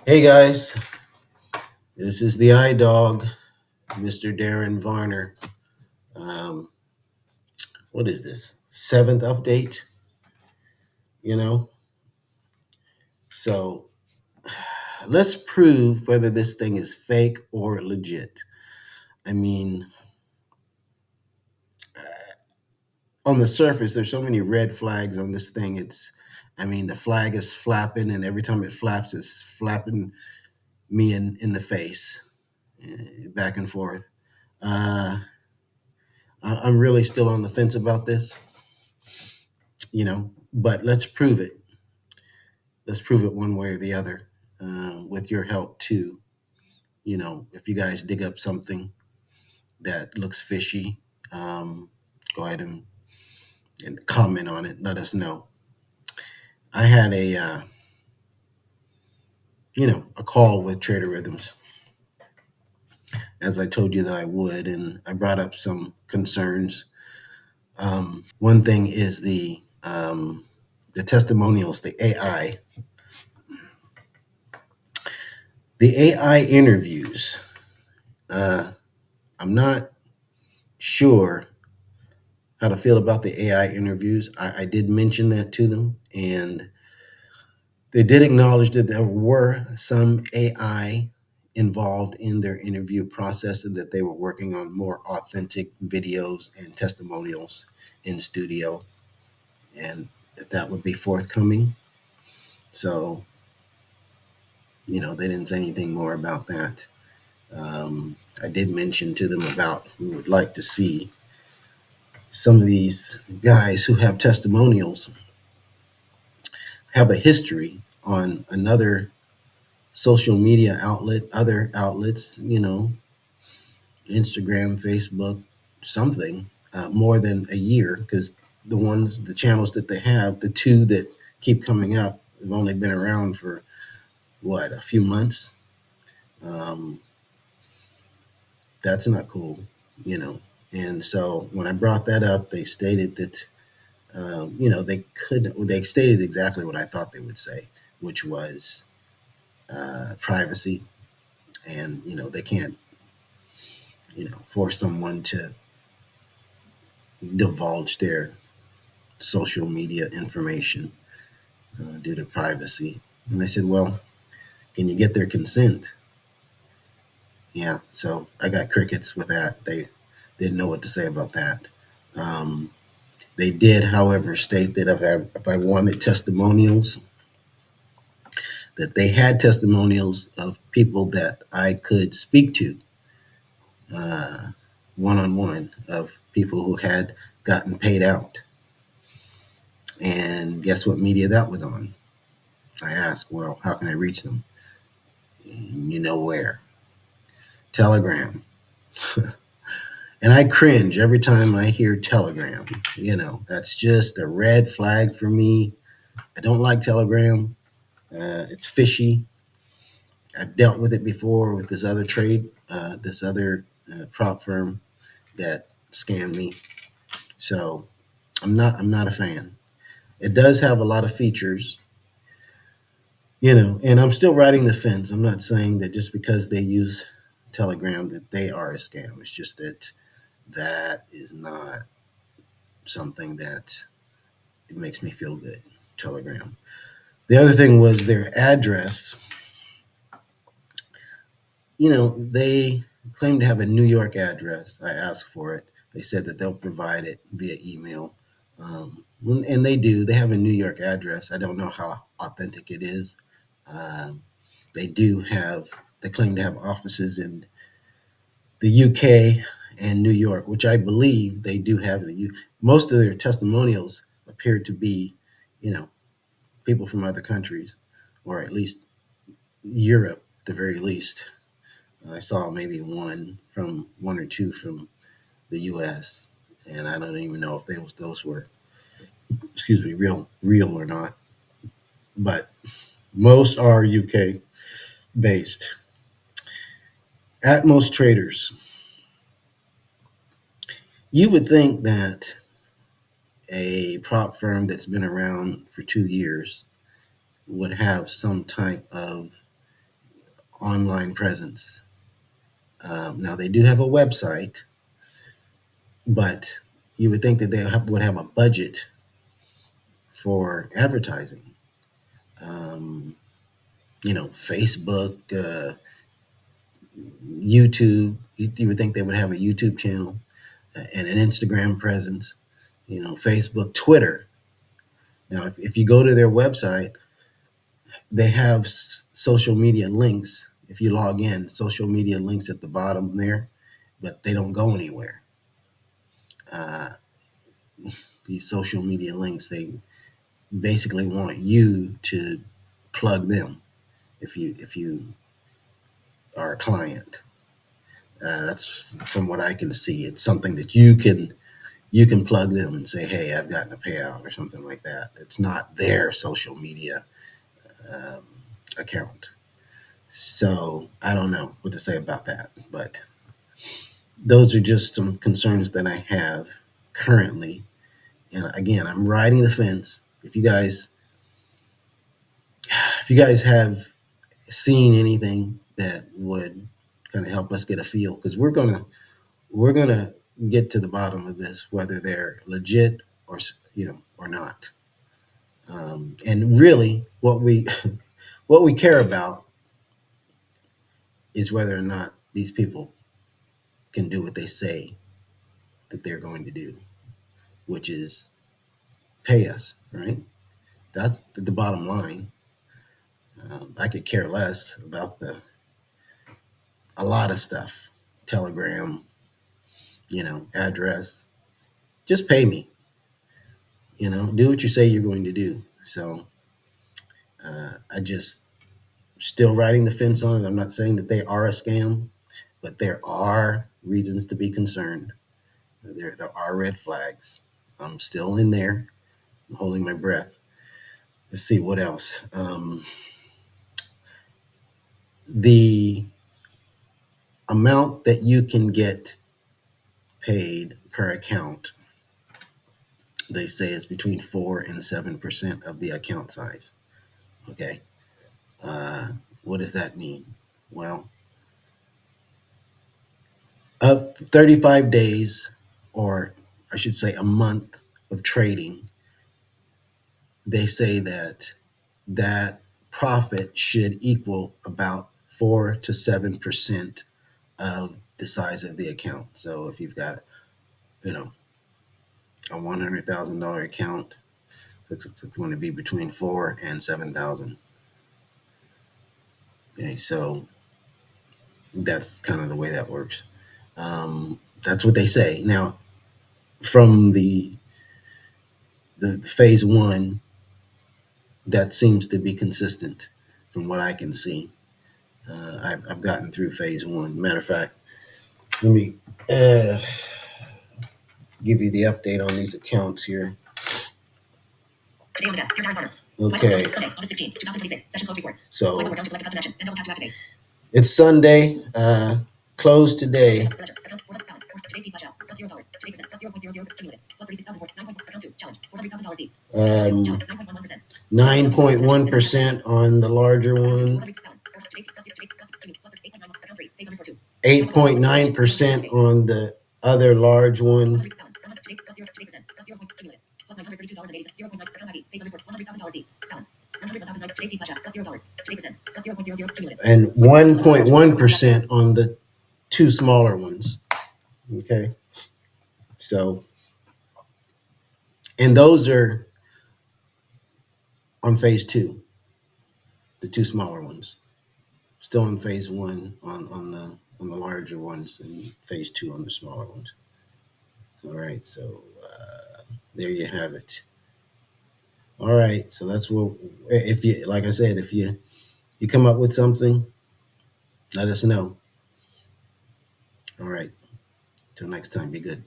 Hey guys, this is the iDog, Mr. Darren Varner. Um, what is this? Seventh update, you know? So let's prove whether this thing is fake or legit. I mean, on the surface, there's so many red flags on this thing. The flag is flapping, and every time it flaps, it's flapping me in the face, back and forth. Uh, I'm really still on the fence about this, but let's prove it one way or the other, with your help too. If you guys dig up something that looks fishy, go ahead and comment on it. Let us know. I had a call with Tradeorithms, as I told you that I would, and I brought up some concerns. One thing is the testimonials, the AI interviews. Uh, I'm not sure how to feel about the AI interviews. I did mention that to them, and they did acknowledge that there were some AI involved in their interview process and that they were working on more authentic videos and testimonials in studio, and that would be forthcoming. So, they didn't say anything more about that. I did mention to them about we would like to see some of these guys who have testimonials have a history on another social media outlet, other outlets, Instagram, Facebook, something, more than a year, because the channels that they have, the two that keep coming up, have only been around for what, a few months. Um, that's not cool, you know. And so when I brought that up, they stated that, they stated exactly what I thought they would say, which was privacy, and they can't force someone to divulge their social media information due to privacy. And I said, well, can you get their consent? Yeah, so I got crickets with that. They didn't know what to say about that. Um, they did, however, state that if I wanted testimonials, that they had testimonials of people that I could speak to, one on one, of people who had gotten paid out. And guess what media that was on? I asked, well, how can I reach them? You know where? Telegram. And I cringe every time I hear Telegram. That's just a red flag for me. I don't like Telegram. It's fishy. I've dealt with it before with this other prop firm that scammed me. So I'm not a fan. It does have a lot of features, and I'm still riding the fence. I'm not saying that just because they use Telegram that they are a scam. It's just that is not something that it makes me feel good. Telegram. The other thing was their address. They claim to have a New York address. I asked for it. They said that they'll provide it via email. And they do. They have a New York address. I don't know how authentic it is. Um, they claim to have offices in the UK and New York, which I believe they do have. Most of their testimonials appear to be, you know, people from other countries, or at least Europe at the very least. I saw maybe one or two from the U.S., and I don't even know if those were, excuse me, real or not. But most are UK based. Atmos traders. You would think that a prop firm that's been around for 2 years would have some type of online presence. Now they do have a website, but you would think that they would have a budget for advertising. Um, Facebook, YouTube. You would think they would have a YouTube channel and an Instagram presence. Facebook, Twitter. Now, if you go to their website, they have social media links. If you log in, social media links at the bottom there, but they don't go anywhere. Uh, these social media links, they basically want you to plug them if you are a client. That's from what I can see. It's something that you can plug them and say, "Hey, I've gotten a payout" or something like that. It's not their social media um, account. So I don't know what to say about that, but those are just some concerns that I have currently. And again, I'm riding the fence. If you guys have seen anything that would kind of help us get a feel, because we're gonna get to the bottom of this, whether they're legit or not. And really, what we care about is whether or not these people can do what they say that they're going to do, which is pay us, right? That's the bottom line. I could care less about a lot of stuff, Telegram, address. Just pay me. Do what you say you're going to do. So I just still riding the fence on it. I'm not saying that they are a scam, but there are reasons to be concerned. There are red flags. I'm still in there. I'm holding my breath. Let's see what else. The amount that you can get paid per account, they say, is between 4 and 7% of the account size. Okay. What does that mean? Well, of 35 days, or I should say a month of trading, they say that profit should equal about 4 to 7% of the size of the account. So if you've got, you know, a $100,000 account, it's going to be between 4 and 7,000. Okay, so that's kind of the way that works. That's what they say. Now, from the phase one, that seems to be consistent from what I can see. I've gotten through phase one. Matter of fact, let me give you the update on these accounts here. Today on the desk, your partner. Okay. Sunday, August 16, 2026. Session close report. So swipe over down to select a custom action and double tap to activate. It's Sunday. Close today. Today's fee /L plus $0. Today percent plus 0.00 cumulative plus 36,004 account 2 challenge $400,000 seed. 9.1% on the larger one. 8.9% on the other large one. And 1.1% on the two smaller ones. Okay. So, and those are on phase two, the two smaller ones. Still in phase one on the larger ones, and phase two on the smaller ones. All right, so there you have it. All right, so that's what, if you, like I said, if you come up with something, let us know. All right, till next time, be good.